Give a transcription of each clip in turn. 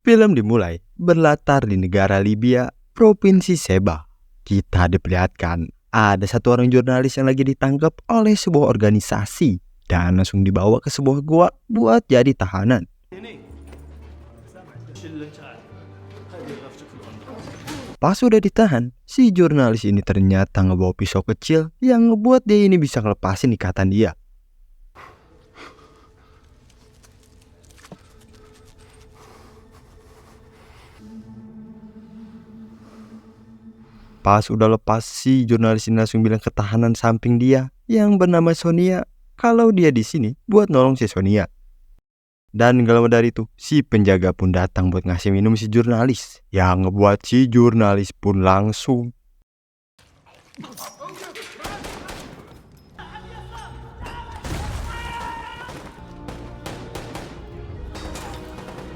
Film dimulai berlatar di negara Libya, Provinsi Sheba. Kita diperlihatkan ada satu orang jurnalis yang lagi ditangkap oleh sebuah organisasi dan langsung dibawa ke sebuah gua buat jadi tahanan. Pas sudah ditahan, si jurnalis ini ternyata ngebawa pisau kecil yang ngebuat dia ini bisa ngelepasin ikatan dia. Pas udah lepas, si jurnalis ini langsung bilang ke tahanan samping dia yang bernama Sonia kalau dia di sini buat nolong si Sonia. Dan gak lama dari itu, si penjaga pun datang buat ngasih minum si jurnalis, yang ngebuat si jurnalis pun langsung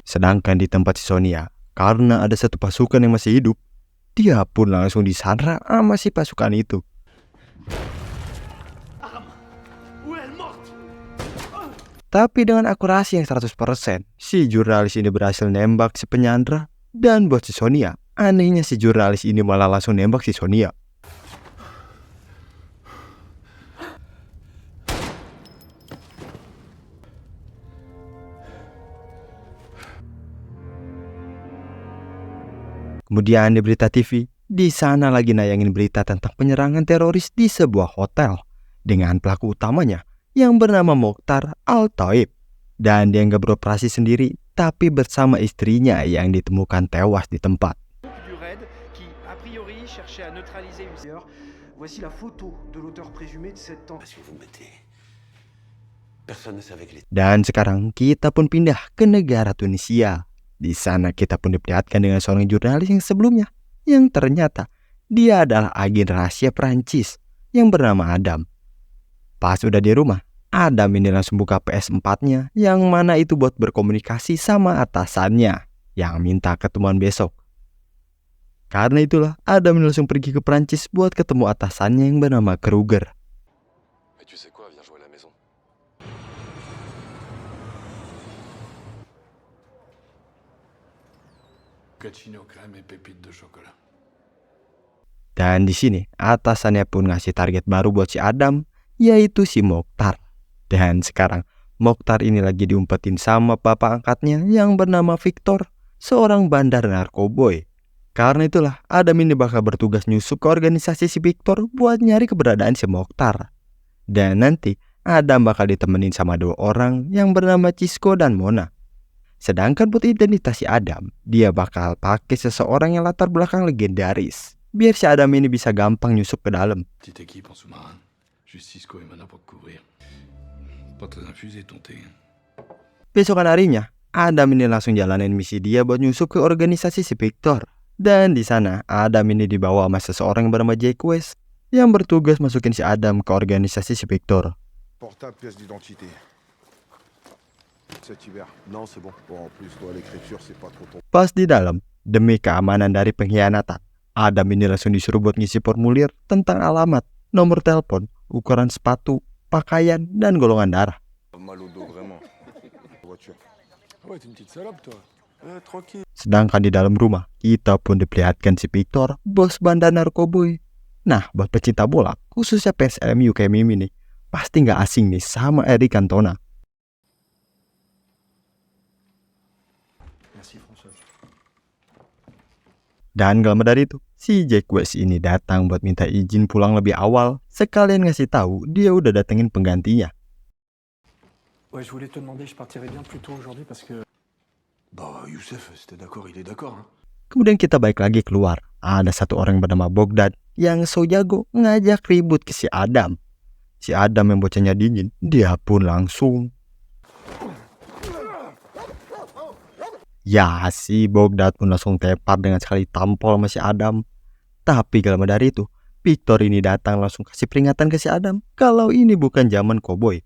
sedangkan di tempat si Sonia, karena ada satu pasukan yang masih hidup, dia pun langsung disandra sama si pasukan itu. Tapi dengan akurasi yang 100%, si jurnalis ini berhasil nembak si penyandra. Dan buat si Sonia, anehnya si jurnalis ini malah langsung nembak si Sonia. Kemudian di berita TV, di sana lagi nayangin berita tentang penyerangan teroris di sebuah hotel dengan pelaku utamanya yang bernama Mokhtar Al-Taib. Dan dia nggak beroperasi sendiri, tapi bersama istrinya yang ditemukan tewas di tempat. Dan sekarang kita pun pindah ke negara Tunisia. Di sana kita pun diperlihatkan dengan seorang jurnalis yang sebelumnya, yang ternyata dia adalah agen rahasia Prancis yang bernama Adam. Pas udah di rumah, Adam ini langsung buka PS4-nya yang mana itu buat berkomunikasi sama atasannya yang minta ketemuan besok. Karena itulah Adam ini langsung pergi ke Prancis buat ketemu atasannya yang bernama Kruger. Dan di sini atasannya pun ngasih target baru buat si Adam, yaitu si Mokhtar. Dan sekarang Mokhtar ini lagi diumpetin sama bapak angkatnya yang bernama Victor, seorang bandar narkoboy. Karena itulah Adam ini bakal bertugas nyusup ke organisasi si Victor buat nyari keberadaan si Mokhtar. Dan nanti Adam bakal ditemenin sama dua orang yang bernama Cisco dan Mona. Sedangkan buat identitas si Adam, dia bakal pakai seseorang yang latar belakang legendaris, biar si Adam ini bisa gampang nyusup ke dalam. Besokan harinya, Adam ini langsung jalanin misi dia buat nyusup ke organisasi si Victor. Dan di sana, Adam ini dibawa sama seseorang yang bernama Jake West yang bertugas masukin si Adam ke organisasi si Victor. Pas di dalam, demi keamanan dari pengkhianatan, Adam ini langsung disuruh buat ngisi formulir tentang alamat, nomor telepon, ukuran sepatu, pakaian, dan golongan darah. Sedangkan di dalam rumah, kita pun diperlihatkan si Victor, bos bandar narkoboy. Nah, buat pecinta bola, khususnya fans MU kayak Mimi nih, pasti nggak asing nih sama Eric Cantona. Dan gak lama dari itu, si Jake West ini datang buat minta izin pulang lebih awal, sekalian ngasih tahu dia udah datengin penggantinya. Kemudian kita balik lagi keluar. Ada satu orang bernama Bogdan yang so jago ngajak ribut ke si Adam. Si Adam yang bocahnya dingin, dia pun langsung si Bogdan pun langsung tepar dengan sekali tampol sama si Adam. Tapi gak lama dari itu, Victor ini datang langsung kasih peringatan ke si Adam kalau ini bukan zaman koboi.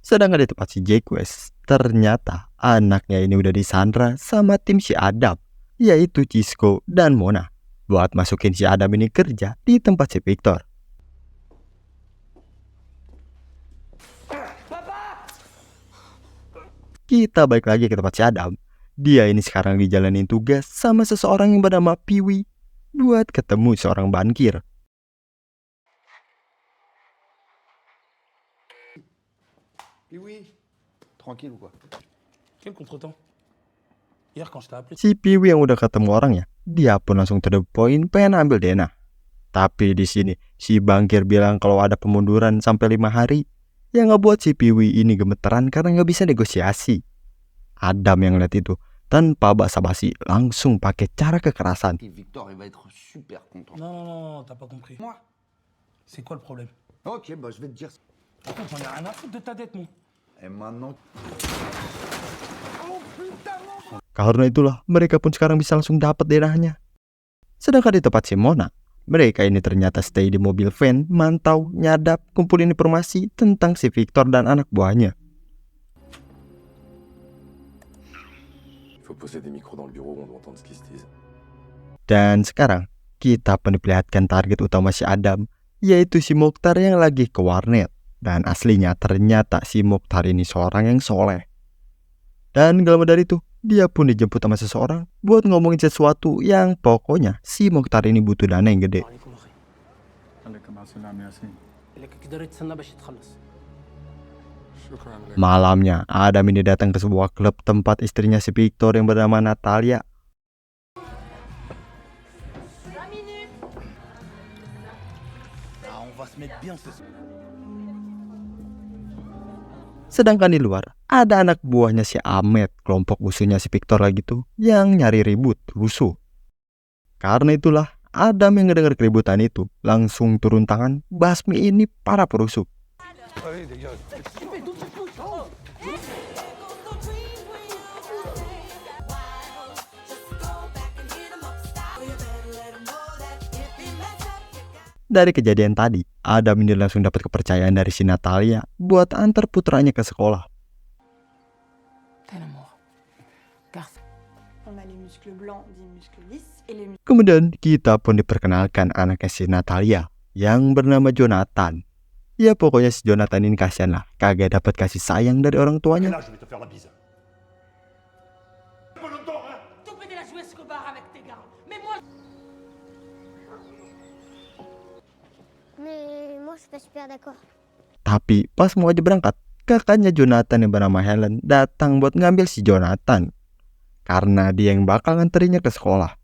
Sedangkan di tempat si Jake West, ternyata anaknya ini udah disandra sama tim si Adam, yaitu Cisco dan Mona, buat masukin si Adam ini kerja di tempat si Victor. kita balik lagi ke tempat si Adam. Dia ini sekarang dijalanin tugas sama seseorang yang bernama Piwi buat ketemu seorang bankir. Piwi, tranquille ou quoi? Quel contretemps? Hier quand je t'ai appelé. Si Piwi yang udah ketemu orangnya, dia pun langsung to the point pengen ambil Dena. Tapi di sini si bankir bilang kalau ada pemunduran sampai 5 hari, yang ngebuat si Piwi ini gemeteran karena nggak bisa negosiasi. Adam yang lihat itu tanpa basa-basi langsung pakai cara kekerasan. Victor, il va être super content. Non, t'as pas compris. Moi? C'est quoi le problème? Ok, bah je vais te dire. Par contre, j'en ai rien à foutre de ta dette, moi. Et maintenant. Karena itulah mereka pun sekarang bisa langsung dapat denahnya. Sedangkan di tempat si Mona, mereka ini ternyata stay di mobil van, mantau, nyadap, kumpulin informasi tentang si Victor dan anak buahnya. Il faut poser des micros dans le bureau où on doit entendre ce qui se disent. Dan sekarang kita memperlihatkan target utama si Adam, yaitu si Mokhtar yang lagi ke warnet. Dan aslinya ternyata si Mokhtar ini seorang yang soleh. Dan gak lama dari itu, dia pun dijemput sama seseorang buat ngomongin sesuatu yang pokoknya si Mokhtar ini butuh dana yang gede. Malamnya, Adam ini datang ke sebuah klub tempat istrinya si Victor yang bernama Natalia. Sedangkan di luar, ada anak buahnya si Ahmed, kelompok musuhnya si Victor lagi tuh, yang nyari ribut, rusuh. Karena itulah, Adam yang ngedenger keributan itu, langsung turun tangan, basmi ini para perusuh. Dari kejadian tadi, Adam ini langsung dapat kepercayaan dari si Natalia buat antar putranya ke sekolah. Kemudian kita pun diperkenalkan anaknya si Natalia yang bernama Jonathan. Ya pokoknya si Jonathan ini kasihan lah, kagak dapat kasih sayang dari orang tuanya. Tapi pas mau aja berangkat, kakaknya Jonathan yang bernama Helen datang buat ngambil si Jonathan. Karena dia yang bakal nganterinnya ke sekolah.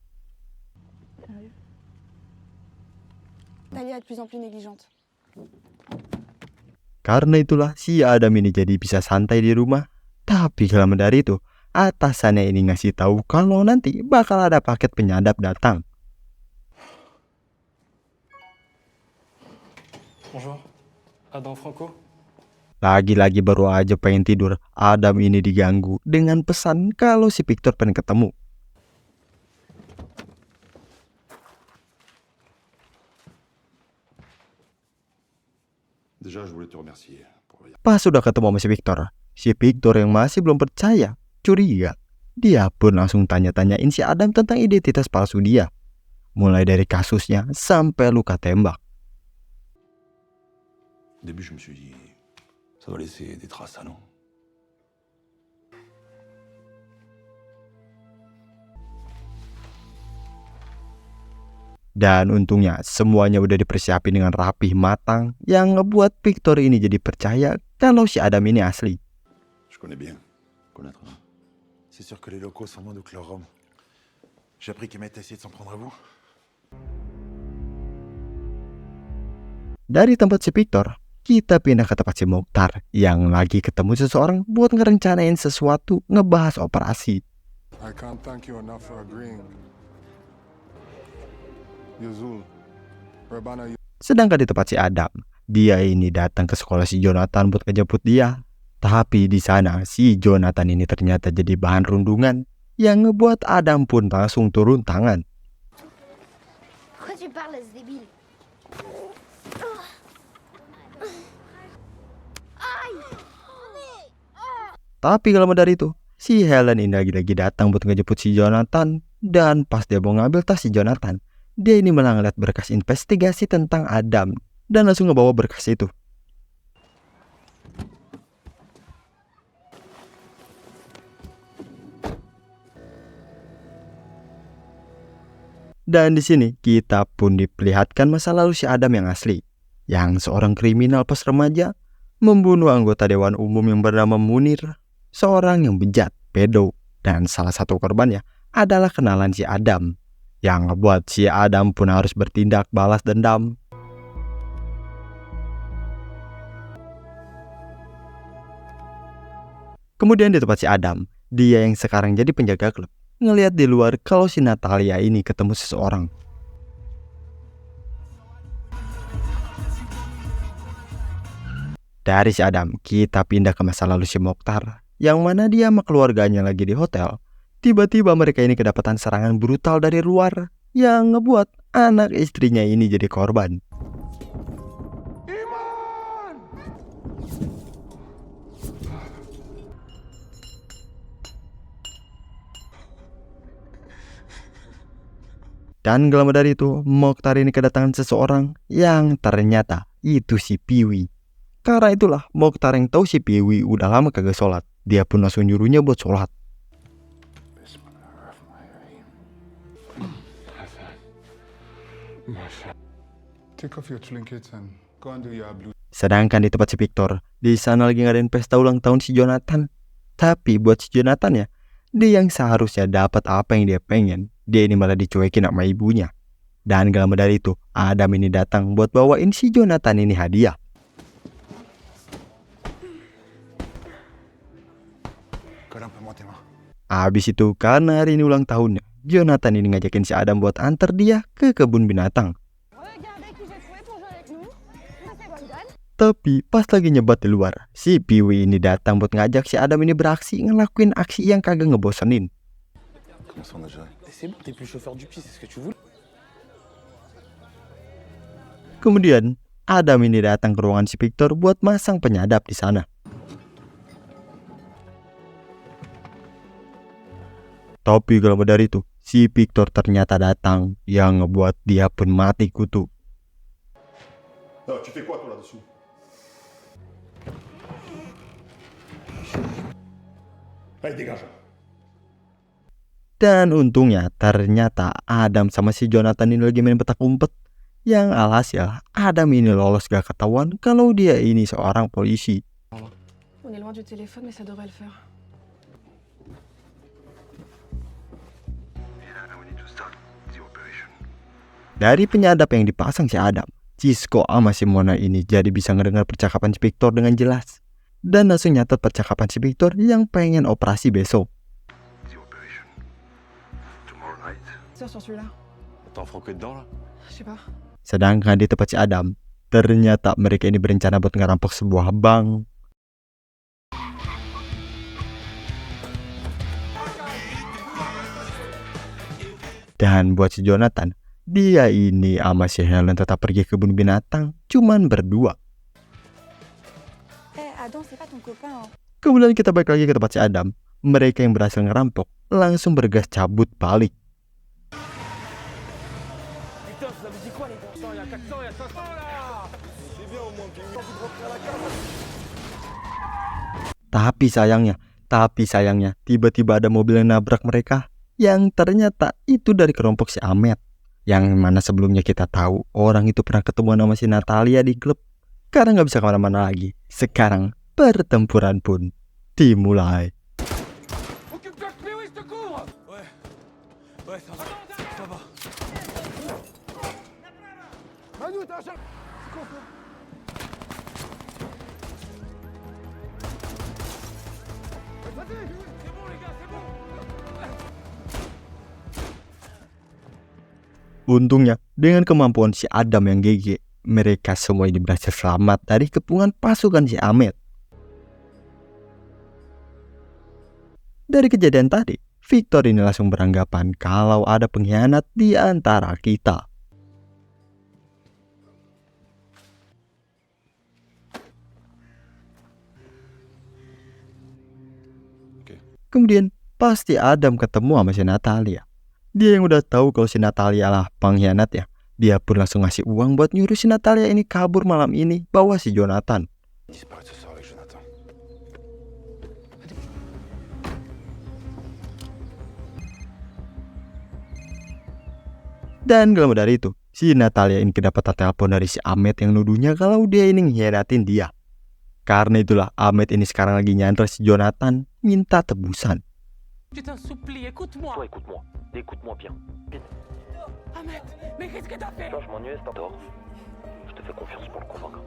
Karena itulah si Adam ini jadi bisa santai di rumah. Tapi gak lama dari itu, atasannya ini ngasih tahu kalau nanti bakal ada paket penyadap datang. Bonjour, Adam Franco. Lagi-lagi baru aja pengen tidur, Adam ini diganggu dengan pesan kalau si Victor pengen ketemu. Déjà, je voulais te remercier pour... Pas sudah ketemu sama si Victor yang masih belum percaya, curiga. Dia pun langsung tanya-tanyain si Adam tentang identitas palsu dia. Mulai dari kasusnya sampai luka tembak. Au début, je me suis dit, ça doit laisser des traces, ça, non? Dan untungnya semuanya udah dipersiapin dengan rapih matang yang ngebuat Victor ini jadi percaya kalau si Adam ini asli. Je connais bien. Connaître, non? C'est sûr que les locaux sont moins doux que leur rhum. J'ai appris qu'Emmett a essayé de s'en prendre à vous. Dari tempat si Victor, kita pindah ke tempat si Mokhtar yang lagi ketemu seseorang buat ngerencanain sesuatu, ngebahas operasi. I can't thank you enough for agreeing. Yuzul, Rebana, Sedangkan di tempat si Adam, dia ini datang ke sekolah si Jonathan buat ngejemput dia. Tapi di sana si Jonathan ini ternyata jadi bahan rundungan yang ngebuat Adam pun langsung turun tangan. Tapi kalau dari itu, si Helen ini lagi-lagi datang buat ngejemput si Jonathan. Dan pas dia mau ngambil tas si Jonathan, dia ini malah ngeliat berkas investigasi tentang Adam dan langsung ngebawa berkas itu. Dan di sini kita pun diperlihatkan masa lalu si Adam yang asli, yang seorang kriminal pas remaja membunuh anggota dewan umum yang bernama Munir, seorang yang bejat, pedo, dan salah satu korbannya adalah kenalan si Adam, yang ngebuat si Adam pun harus bertindak balas dendam. Kemudian di tempat si Adam, dia yang sekarang jadi penjaga klub, ngelihat di luar kalau si Natalia ini ketemu seseorang. Dari si Adam, kita pindah ke masa lalu si Mokhtar, yang mana dia sama keluarganya lagi di hotel. Tiba-tiba mereka ini kedapatan serangan brutal dari luar, yang ngebuat anak istrinya ini jadi korban. Dan gak lama dari itu, Mokhtar ini kedatangan seseorang yang ternyata itu si Piwi. Karena itulah Mokhtar yang tahu si Piwi udah lama kagak sholat. Dia pun langsung nyuruhnya buat sholat. Take off your trinkets and go and do your blue. Sedangkan di tempat si Victor, di sana lagi ngadain pesta ulang tahun si Jonathan. Tapi buat si Jonathan ya, dia yang seharusnya dapat apa yang dia pengen, dia ini malah dicuekin sama ibunya. Dan gak lama dari itu, Adam ini datang buat bawain si Jonathan ini hadiah. Colle un peu moins tes mains. Abis itu karena hari ini ulang tahunnya, Jonathan ini ngajakin si Adam buat antar dia ke kebun binatang. Tapi pas lagi nyebat di luar, si Piwi ini datang buat ngajak si Adam ini beraksi ngelakuin aksi yang kagak ngebosenin. Comment ça on a géré? C'est bon, t'es plus chauffeur du pied, c'est ce que tu voulais. Kemudian Adam ini datang ke ruangan si Victor buat masang penyadap di sana. Tapi gak lama dari itu, si Victor ternyata datang yang ngebuat dia pun mati kutu. Non, tu fais quoi toi là-dessous? Allez, dégage. Dan untungnya ternyata Adam sama si Jonathan ini lagi main petak umpet. Yang alhasil Adam ini lolos gak ketahuan kalau dia ini seorang polisi. On est loin du téléphone, mais ça devrait le faire. Dari penyadap yang dipasang si Adam, Cisco sama si Mona ini jadi bisa ngedengar percakapan si Victor dengan jelas. Dan langsung nyatet percakapan si Victor yang pengen operasi besok. Tire sur celui-là. T'en franqué dedans là? Je sais pas. Sedangkan di tempat si Adam, ternyata mereka ini berencana buat ngerampok sebuah bank. Dan buat si Jonathan, dia ini sama si Helen tetap pergi ke kebun binatang, cuman berdua. Adam, c'est pas ton copain. Kemudian kita balik lagi ke tempat si Adam. Mereka yang berhasil ngerampok langsung bergas cabut balik. Tapi sayangnya, tiba-tiba ada mobil yang nabrak mereka. Yang ternyata itu dari kelompok si Ahmed. Yang mana sebelumnya kita tahu orang itu pernah ketemu sama si Natalia di klub. Karena gak bisa kemana-mana lagi. Sekarang pertempuran pun dimulai. Untungnya, dengan kemampuan si Adam yang GG, mereka semua ini berhasil selamat dari kepungan pasukan si Ahmed. Dari kejadian tadi, Victor ini langsung beranggapan kalau ada pengkhianat di antara kita. Kemudian, pasti Adam ketemu sama si Natalia. Dia yang udah tahu kalau si Natalia lah pengkhianat ya. Dia pun langsung ngasih uang buat nyuruh si Natalia ini kabur malam ini bawa si Jonathan. Disparaît ce soir avec Jonathan. Dan gak lama dari itu, si Natalia ini kedapatan telepon dari si Ahmed yang nuduhnya kalau dia ini ngehianatin dia. Karena itulah Ahmed ini sekarang lagi nyandra si Jonathan minta tebusan. Je t'en supplie, écoute-moi. Toi, écoute-moi. Écoute-moi bien. Vite. Ahmed, mais qu'est-ce que t'as fait? Toi, je m'ennuie, c'est pas tort. Je te fais confiance pour le convaincre.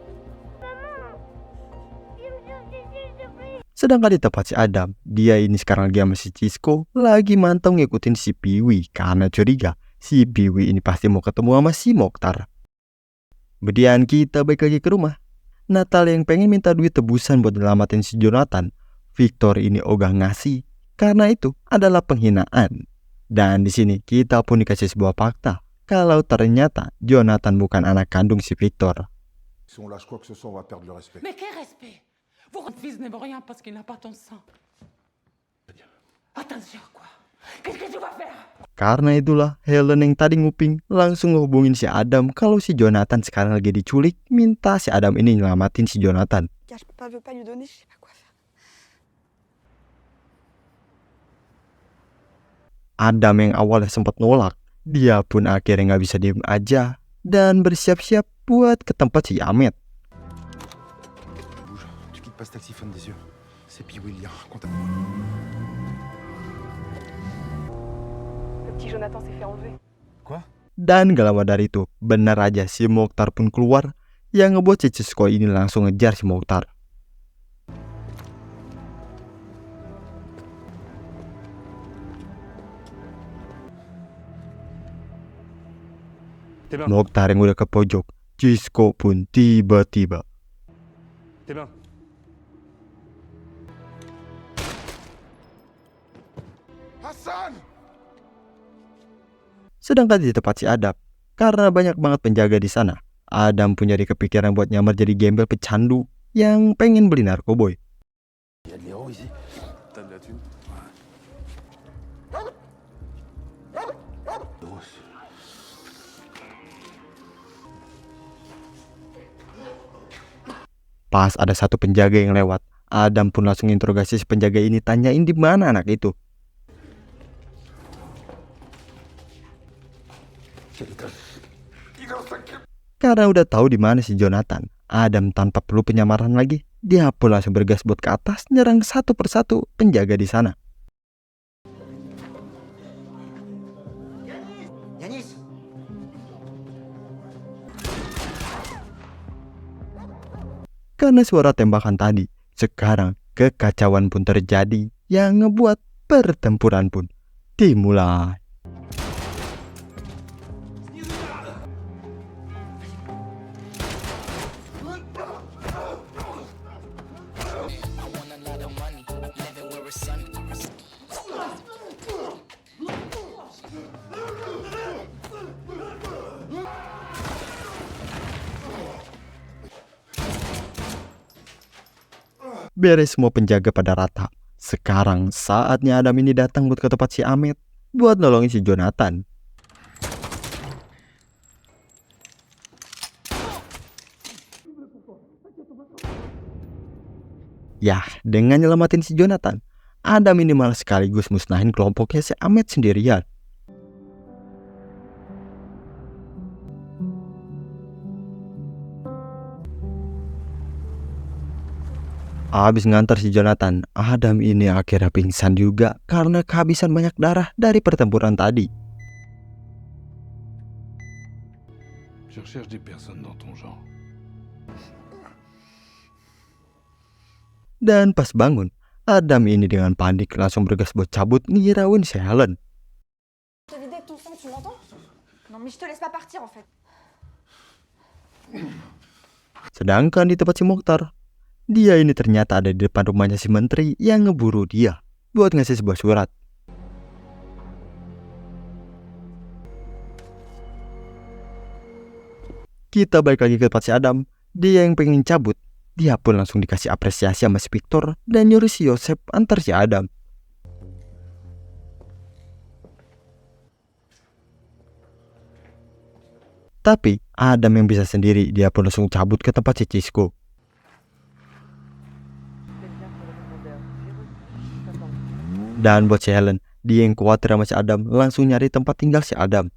Sedangkan di tempat si Adam, dia ini sekarang lagi sama si Cisco lagi mantau ngikutin si Piwi karena curiga si Piwi ini pasti mau ketemu sama si Mokhtar. Kemudian kita balik lagi ke rumah. Natalia yang pengen minta duit tebusan buat nyelamatin si Jonathan, Victor ini ogah ngasih karena itu adalah penghinaan. Dan di sini kita pun dikasih sebuah fakta kalau ternyata Jonathan bukan anak kandung si Victor. Si on lâche quoi que ce soit, on va perdre le respect. Mais quel respect? Votre fils n'aime rien parce qu'il n'a pas ton sang. Attention, quoi? Qu'est-ce que tu vas faire? Karena itulah Helen yang tadi nguping langsung ngehubungin si Adam kalau si Jonathan sekarang lagi diculik, minta si Adam ini nyelamatin si Jonathan. Je veux pas lui donner, je sais pas quoi faire. Adam yang awalnya sempat nolak, dia pun akhirnya gak bisa diem aja dan bersiap-siap buat ke tempat si Ahmed. Bouge, tu quittes pas ce taxi, ferme des yeux. C'est Pee-wee le lien. Contact. Le petit Jonathan s'est fait enlever. Dan gak lama dari itu, benar aja si Mokhtar pun keluar yang ngebuat si Cisco ini langsung ngejar si Mokhtar. T'es bien, Mokhtar yang udah ke pojok, Cisco pun tiba-tiba. t'es bien. Hassan! Sedangkan di tempat si Adam, karena banyak banget penjaga di sana, Adam pun jadi kepikiran buat nyamar jadi gembel pecandu yang pengen beli narkoboy. Il y a de l'héros ici. T'as de la thune? Pas ada satu penjaga yang lewat, Adam pun langsung interogasi si penjaga ini, tanyain di mana anak itu. Karena udah tahu di mana si Jonathan, Adam tanpa perlu penyamaran lagi, dia pun langsung bergas buat ke atas nyerang satu persatu penjaga di sana. Yanis! Karena suara tembakan tadi, sekarang kekacauan pun terjadi yang ngebuat pertempuran pun dimulai. Beres semua penjaga pada rata. Sekarang saatnya Adam ini datang buat ke tempat si Ahmed buat nolongin si Jonathan. Yah, dengan nyelamatin si Jonathan, Adam ini malah sekaligus musnahin kelompoknya si Ahmed sendirian. Habis ngantar si Jonathan, Adam ini akhirnya pingsan juga karena kehabisan banyak darah dari pertempuran tadi. Je recherche des personnes dans ton genre. Dan pas bangun, Adam ini dengan panik langsung bergegas buat cabut ngirauin si Helen. Je t'ai vidé de ton sang, tu m'entends? Non mais je te laisse pas partir en fait. Sedangkan di tempat si Mokhtar, dia ini ternyata ada di depan rumahnya si menteri yang ngeburu dia buat ngasih sebuah surat. Kita balik lagi ke tempat si Adam. Dia yang pengen cabut, dia pun langsung dikasih apresiasi sama si Victor dan nyuruh si Yosef antar si Adam. Tapi Adam yang bisa sendiri, dia pun langsung cabut ke tempat si Cisco. Dan buat si Helen, dia yang khawatir sama si Adam langsung nyari tempat tinggal si Adam.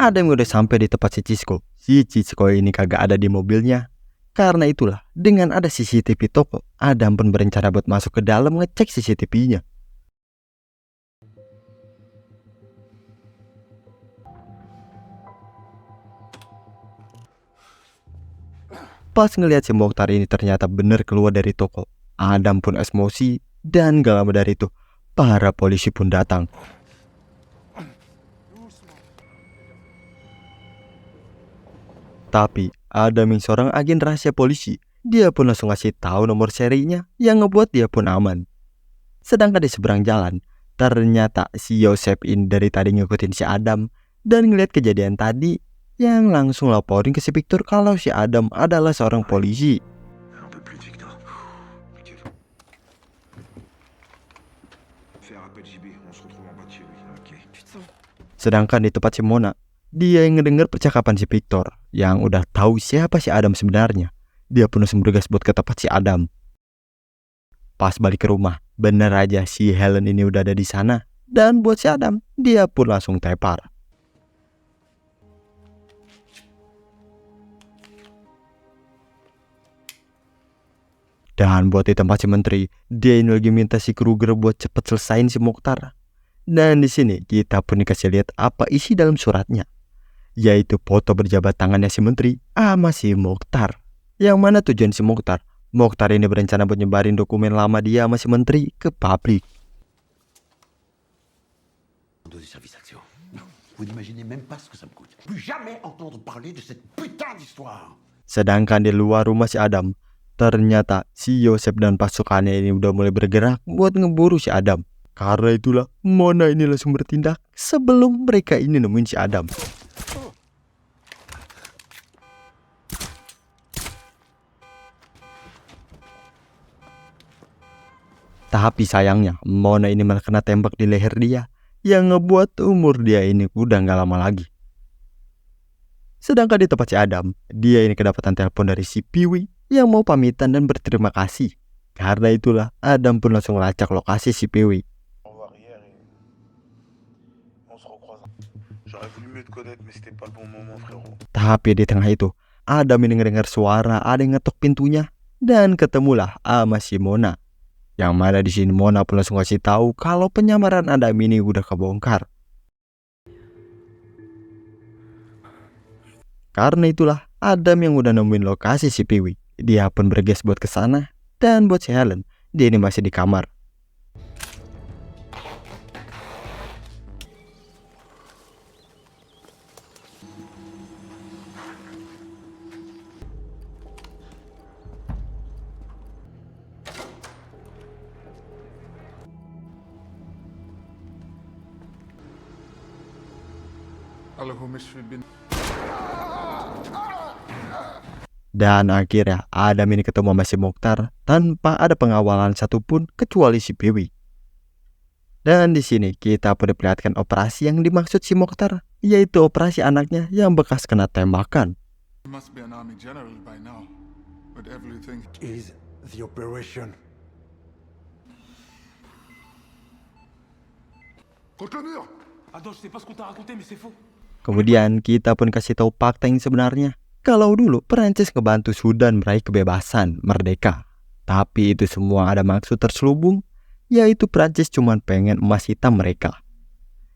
Adam udah sampai di tempat si Cisco. Si Cisco ini kagak ada di mobilnya. Karena itulah, dengan ada CCTV toko, Adam pun berencana buat masuk ke dalam ngecek CCTV-nya. Pas ngelihat si Mokhtar ini ternyata bener keluar dari toko, Adam pun emosi dan gak lama dari itu, para polisi pun datang. Tapi Adam yang seorang agen rahasia polisi, dia pun langsung ngasih tahu nomor serinya yang ngebuat dia pun aman. Sedangkan di seberang jalan, ternyata si Yosef ini dari tadi ngikutin si Adam dan ngeliat kejadian tadi yang langsung laporin ke si Victor kalau si Adam adalah seorang polisi. Un peu plus, Victor. Ok. Fais un rappel JB, on se retrouve en bas de chez lui. Ok. Putain. Sedangkan di tempat si Mona, dia yang ngedenger percakapan si Victor yang udah tahu siapa si Adam sebenarnya. Dia pun langsung bergegas buat ke tempat si Adam. Pas balik ke rumah, bener aja si Helen ini udah ada di sana. Dan buat si Adam, dia pun langsung tepar. Dan buat di tempat si menteri, dia ini lagi minta si Kruger buat cepet selesain si Mokhtar. Dan di sini kita pun dikasih lihat apa isi dalam suratnya, yaitu foto berjabat tangannya si menteri sama si Mokhtar. Yang mana tujuan si Mokhtar? Mokhtar ini berencana buat nyebarin dokumen lama dia sama si menteri ke publik. De service action. Vous n'imaginez même pas ce que ça me coûte. Plus jamais entendre parler de cette putain d'histoire. Sedangkan di luar rumah si Adam, ternyata si Yosef dan pasukannya ini udah mulai bergerak buat ngeburu si Adam. Karena itulah Mona ini langsung bertindak sebelum mereka ini nemuin si Adam. Tapi sayangnya Mona ini malah kena tembak di leher dia, yang ngebuat umur dia ini udah gak lama lagi. Sedangkan di tempat si Adam, dia ini kedapatan telepon dari si Piwi yang mau pamitan dan berterima kasih. Karena itulah Adam pun langsung lacak lokasi si Piwi. Tapi di tengah itu, Adam ini ngedengar suara ada yang ngetok pintunya dan ketemulah sama si Mona. Yang mana di sini Mona pun langsung kasih tahu kalau penyamaran Adam ini udah kebongkar. Karena itulah Adam yang udah nemuin lokasi si Piwi. Dia pun bergegas buat ke sana dan buat si Helen, dia ini masih di kamar. Dan akhirnya Adam ini ketemu sama si Mokhtar tanpa ada pengawalan satupun kecuali si Piwi. Dan di sini kita pun diperlihatkan operasi yang dimaksud si Mokhtar, yaitu operasi anaknya yang bekas kena tembakan. Is the operation? Attends, je sais pas ce qu'on t'a raconté, mais c'est faux. Kemudian kita pun kasih tahu fakta yang sebenarnya. Kalau dulu Perancis ngebantu Sudan meraih kebebasan, merdeka. Tapi itu semua ada maksud terselubung, yaitu Perancis cuma pengen emas hitam mereka.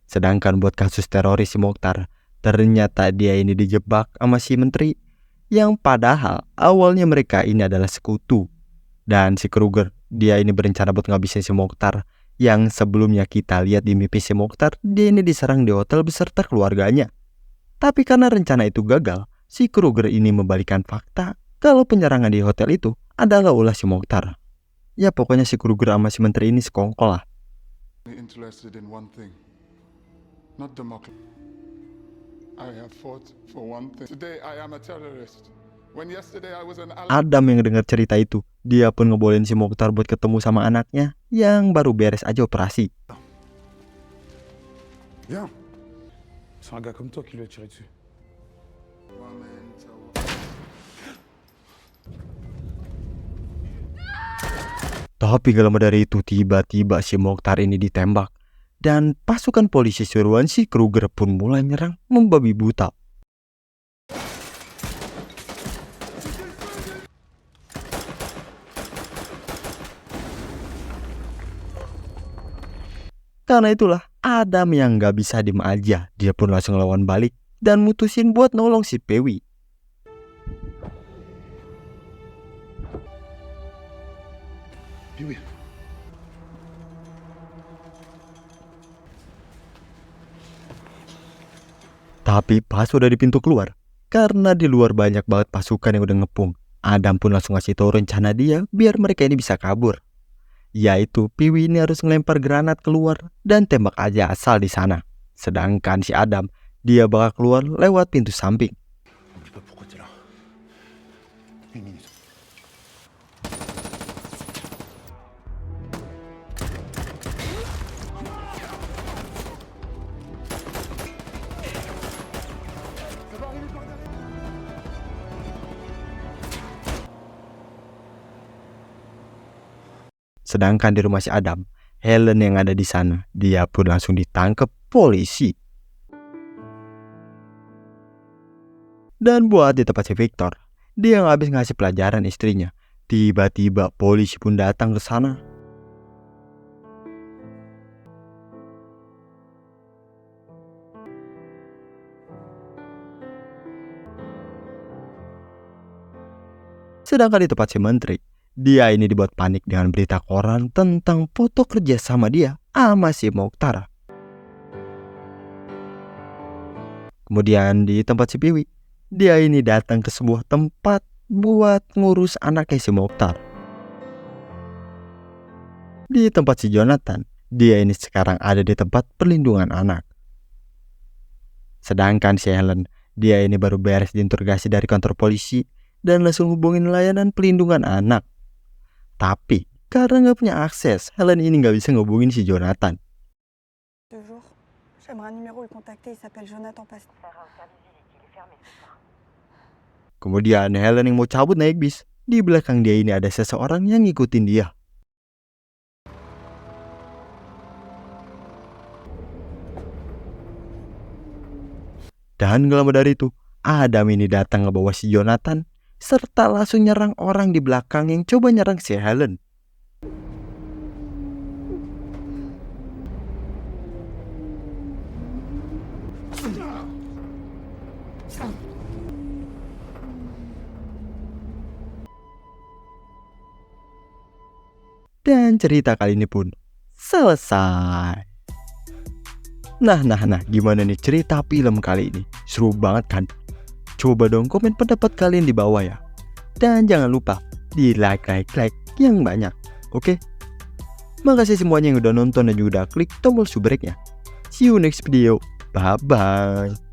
Sedangkan buat kasus teroris si Mokhtar, ternyata dia ini dijebak sama si menteri, yang padahal awalnya mereka ini adalah sekutu. Dan si Kruger, dia ini berencana buat ngabisin si Mokhtar, yang sebelumnya kita lihat di mimpi si Mokhtar, dia ini diserang di hotel beserta keluarganya. Tapi karena rencana itu gagal, si Kruger ini membalikan fakta kalau penyerangan di hotel itu adalah ulah si Mokhtar. Ya pokoknya si Kruger sama si menteri ini sekongkol lah. Adam yang dengar cerita itu, dia pun ngebolehin si Mokhtar buat ketemu sama anaknya yang baru beres aja operasi. Viens. C'est un gars comme toi qui lui a tiré dessus. Tapi gak lama dari itu tiba-tiba si Mokhtar ini ditembak. Dan pasukan polisi suruhan si Kruger pun mulai menyerang membabi buta. Karena itulah Adam yang gak bisa diem aja. Dia pun langsung lawan balik dan mutusin buat nolong si Pewi. Puis oui. Tapi pas udah di pintu keluar, karena di luar banyak banget pasukan yang udah ngepung, Adam pun langsung ngasih tahu rencana dia biar mereka ini bisa kabur. Yaitu Pewi ini harus ngelempar granat keluar dan tembak aja asal di sana. Sedangkan si Adam, dia bakal keluar lewat pintu samping. N'oublie pas pourquoi t'es là. Une minute. Sedangkan di rumah si Adam, Helen yang ada di sana, dia pun langsung ditangkap polisi. Dan buat di tempat si Victor, dia yang habis ngasih pelajaran istrinya, tiba-tiba polisi pun datang ke sana. Sedangkan di tempat si menteri, dia ini dibuat panik dengan berita koran tentang foto kerja sama dia sama si Mokhtar. Kemudian di tempat si Pewi, dia ini datang ke sebuah tempat buat ngurus anaknya si Mokhtar. Di tempat si Jonathan, dia ini sekarang ada di tempat perlindungan anak. Sedangkan si Helen, dia ini baru beres diinterogasi dari kantor polisi dan langsung hubungin layanan pelindungan anak. Tapi karena nggak punya akses, Helen ini nggak bisa ngehubungin si Jonathan. Deux jours, j'aimerais un numéro à le contacter, il s'appelle Jonathan Pasteur. Kemudian Helen yang mau cabut naik bis, di belakang dia ini ada seseorang yang ngikutin dia. Dan gak lama dari itu, Adam ini datang ngebawa si Jonathan serta langsung nyerang orang di belakang yang coba nyerang si Helen. Dan cerita kali ini pun selesai. Nah, gimana nih cerita film kali ini? Seru banget kan? Coba dong komen pendapat kalian di bawah ya. Dan jangan lupa di like yang banyak. Oke? Makasih semuanya yang udah nonton dan juga udah klik tombol subscribe-nya. See you next video. Bye-bye.